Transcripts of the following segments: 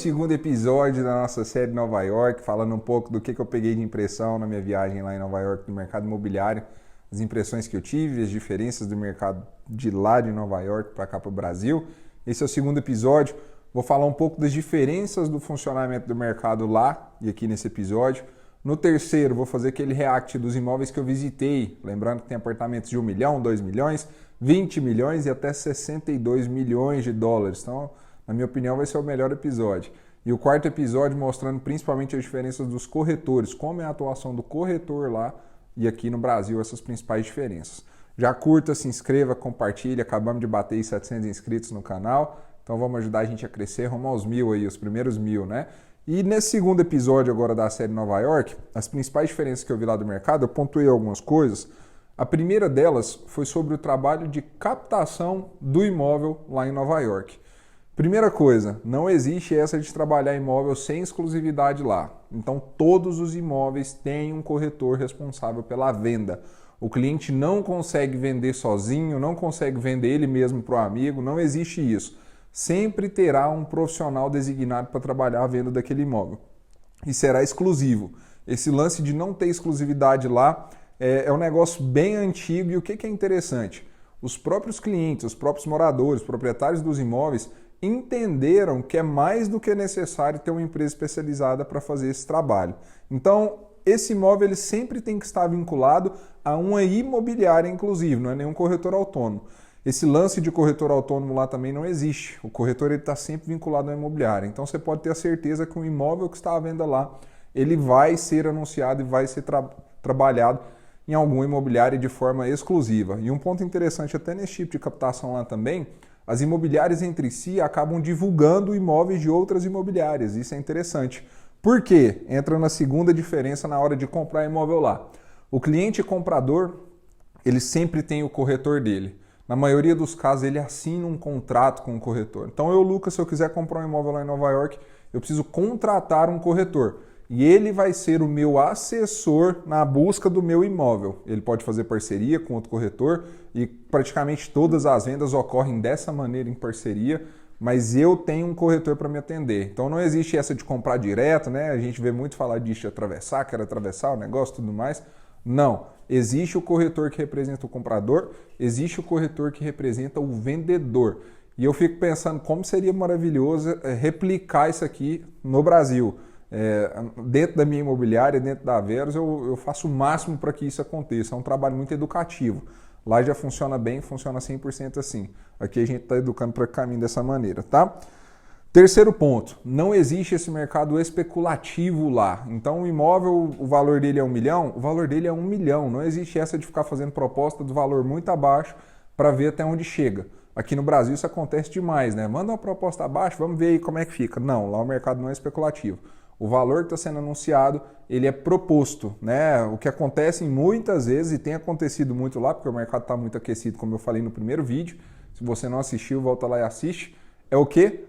segundo episódio da nossa série Nova York, falando um pouco do que eu peguei de impressão na minha viagem lá em Nova York no mercado imobiliário, as impressões que eu tive, as diferenças do mercado de lá de Nova York para cá para o Brasil. Esse é o segundo episódio. Vou falar um pouco das diferenças do funcionamento do mercado lá e aqui nesse episódio. No terceiro, vou fazer aquele react dos imóveis que eu visitei. Lembrando que tem apartamentos de 1 milhão, 2 milhões, 20 milhões e até 62 milhões de dólares. Então, na minha opinião, vai ser o melhor episódio. E o quarto episódio mostrando principalmente as diferenças dos corretores, como é a atuação do corretor lá e aqui no Brasil, essas principais diferenças. Já curta, se inscreva, compartilhe. Acabamos de bater 700 inscritos no canal, então vamos ajudar a gente a crescer, rumo aos 1000 aí, os primeiros 1000, né? E nesse segundo episódio agora da série Nova York, as principais diferenças que eu vi lá do mercado, eu pontuei algumas coisas. A primeira delas foi sobre o trabalho de captação do imóvel lá em Nova York. Primeira coisa, não existe essa de trabalhar imóvel sem exclusividade lá. Então, todos os imóveis têm um corretor responsável pela venda. O cliente não consegue vender sozinho, não consegue vender ele mesmo para o amigo, não existe isso. Sempre terá um profissional designado para trabalhar a venda daquele imóvel. E será exclusivo. Esse lance de não ter exclusividade lá é um negócio bem antigo e o que é interessante? Os próprios clientes, os próprios moradores, proprietários dos imóveis entenderam que é mais do que necessário ter uma empresa especializada para fazer esse trabalho. Então, esse imóvel ele sempre tem que estar vinculado a uma imobiliária, inclusive, não é nenhum corretor autônomo. Esse lance de corretor autônomo lá também não existe. O corretor está sempre vinculado à imobiliária. Então, você pode ter a certeza que o imóvel que está à venda lá, ele vai ser anunciado e vai ser trabalhado em alguma imobiliária de forma exclusiva. E um ponto interessante até nesse tipo de captação lá também, as imobiliárias entre si acabam divulgando imóveis de outras imobiliárias. Isso é interessante. Por quê? Entra na segunda diferença na hora de comprar imóvel lá. O cliente comprador, ele sempre tem o corretor dele. Na maioria dos casos, ele assina um contrato com o corretor. Então, Lucas, se eu quiser comprar um imóvel lá em Nova York, eu preciso contratar um corretor. E ele vai ser o meu assessor na busca do meu imóvel. Ele pode fazer parceria com outro corretor e praticamente todas as vendas ocorrem dessa maneira em parceria, mas eu tenho um corretor para me atender. Então não existe essa de comprar direto, né? A gente vê muito falar disso de atravessar, quero atravessar o negócio e tudo mais. Não. Existe o corretor que representa o comprador, existe o corretor que representa o vendedor. E eu fico pensando como seria maravilhoso replicar isso aqui no Brasil. Dentro da minha imobiliária, dentro da Verus, eu faço o máximo para que isso aconteça. É um trabalho muito educativo. Lá já funciona bem, funciona 100% assim. Aqui a gente está educando para o caminho dessa maneira, tá? Terceiro ponto, não existe esse mercado especulativo lá. Então o imóvel, o valor dele é 1 milhão, o valor dele é 1 milhão. Não existe essa de ficar fazendo proposta do valor muito abaixo para ver até onde chega. Aqui no Brasil isso acontece demais, né? Manda uma proposta abaixo, vamos ver aí como é que fica. Não, lá o mercado não é especulativo. O valor que está sendo anunciado, ele é proposto, né? O que acontece muitas vezes, e tem acontecido muito lá, porque o mercado está muito aquecido, como eu falei no primeiro vídeo. Se você não assistiu, volta lá e assiste. É o quê?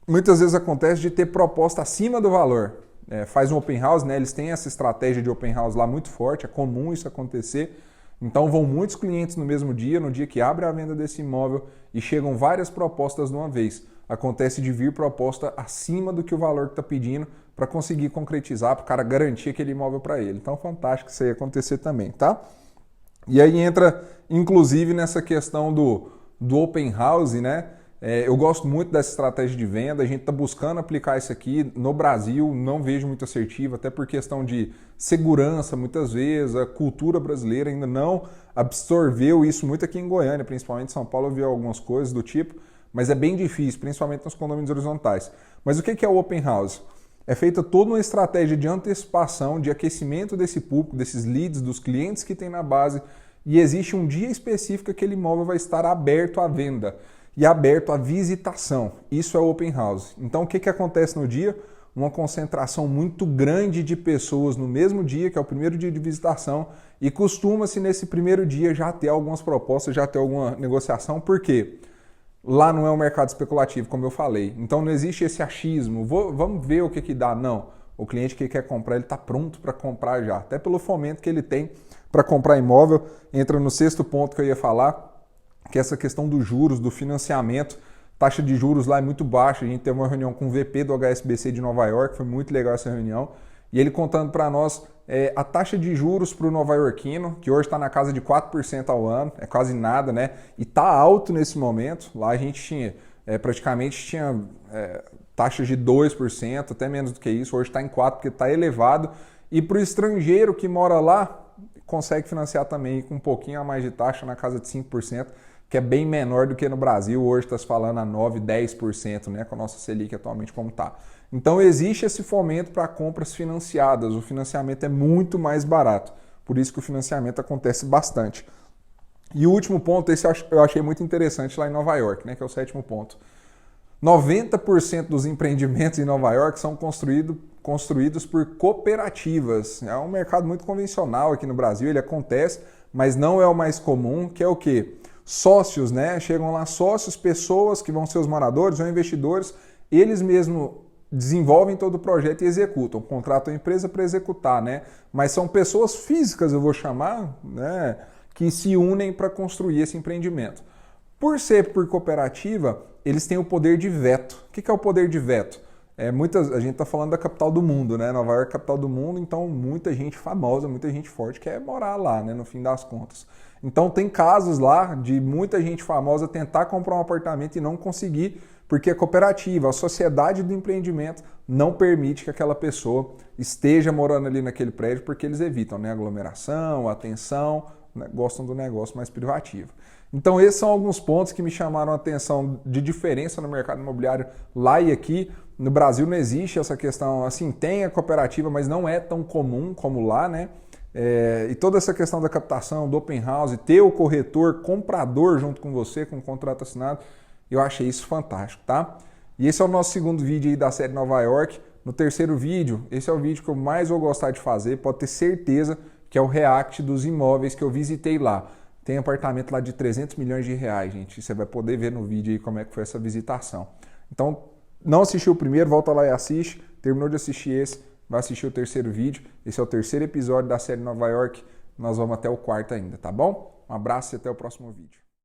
Muitas vezes acontece de ter proposta acima do valor. Faz um open house, né? Eles têm essa estratégia de open house lá muito forte, é comum isso acontecer. Então vão muitos clientes no mesmo dia, no dia que abre a venda desse imóvel e chegam várias propostas de uma vez. Acontece de vir proposta acima do que o valor que está pedindo para conseguir concretizar, para o cara garantir aquele imóvel para ele. Então, fantástico isso aí acontecer também, tá? E aí entra, inclusive, nessa questão do open house, né? Eu gosto muito dessa estratégia de venda, a gente está buscando aplicar isso aqui no Brasil, não vejo muito assertivo, até por questão de segurança, muitas vezes, a cultura brasileira ainda não absorveu isso muito aqui em Goiânia, principalmente em São Paulo, eu vi algumas coisas do tipo, mas é bem difícil, principalmente nos condomínios horizontais. Mas o que é o open house? É feita toda uma estratégia de antecipação, de aquecimento desse público, desses leads, dos clientes que tem na base, e existe um dia específico que aquele imóvel vai estar aberto à venda e aberto à visitação. Isso é o open house. Então o que acontece no dia? Uma concentração muito grande de pessoas no mesmo dia, que é o primeiro dia de visitação, e costuma-se nesse primeiro dia já ter algumas propostas, já ter alguma negociação. Por quê? Lá não é um mercado especulativo, como eu falei. Então não existe esse achismo. Vamos ver o que dá. Não. O cliente que quer comprar, ele está pronto para comprar já. Até pelo fomento que ele tem para comprar imóvel. Entra no sexto ponto que eu ia falar, que é essa questão dos juros, do financiamento. taxa de juros lá é muito baixa. A gente teve uma reunião com o VP do HSBC de Nova York, foi muito legal essa reunião. E ele contando para nós a taxa de juros para o nova-iorquino, que hoje está na casa de 4% ao ano, é quase nada, né? E está alto nesse momento. Lá a gente tinha, praticamente tinha taxas de 2%, até menos do que isso. Hoje está em 4% porque está elevado. E para o estrangeiro que mora lá, consegue financiar também com um pouquinho a mais de taxa, na casa de 5%, que é bem menor do que no Brasil. Hoje está se falando a 9%, 10%, né, com a nossa Selic atualmente como está. Então existe esse fomento para compras financiadas, o financiamento é muito mais barato, por isso que o financiamento acontece bastante. E o último ponto, esse eu achei muito interessante lá em Nova York, né, que é o 7º ponto. 90% dos empreendimentos em Nova York são construídos por cooperativas. É um mercado muito convencional aqui no Brasil, ele acontece, mas não é o mais comum, que é o quê? Sócios, né? Chegam lá sócios, pessoas que vão ser os moradores ou investidores, eles mesmos desenvolvem todo o projeto e executam, contratam a empresa para executar, né? Mas são pessoas físicas, eu vou chamar, né, que se unem para construir esse empreendimento. Por ser por cooperativa, eles têm o poder de veto. O que é o poder de veto? A gente está falando da capital do mundo, né? Nova York é a capital do mundo, então muita gente famosa, muita gente forte quer morar lá, né? No fim das contas. Então tem casos lá de muita gente famosa tentar comprar um apartamento e não conseguir, porque a cooperativa, a sociedade do empreendimento não permite que aquela pessoa esteja morando ali naquele prédio, porque eles evitam, né? Aglomeração, atenção, né? Gostam do negócio mais privativo. Então esses são alguns pontos que me chamaram a atenção de diferença no mercado imobiliário lá e aqui. No Brasil não existe essa questão, assim, tem a cooperativa, mas não é tão comum como lá, né? E toda essa questão da captação, do open house, ter o corretor, comprador junto com você, com o contrato assinado, eu achei isso fantástico, tá? E esse é o nosso 2º vídeo aí da série Nova York. No 3º vídeo, esse é o vídeo que eu mais vou gostar de fazer, pode ter certeza que é o react dos imóveis que eu visitei lá. Tem apartamento lá de 300 milhões de reais, gente. Você vai poder ver no vídeo aí como é que foi essa visitação. Então, não assistiu o primeiro, volta lá e assiste. Terminou de assistir esse, vai assistir o 3º vídeo. Esse é o 3º episódio da série Nova York. Nós vamos até o 4º ainda, tá bom? Um abraço e até o próximo vídeo.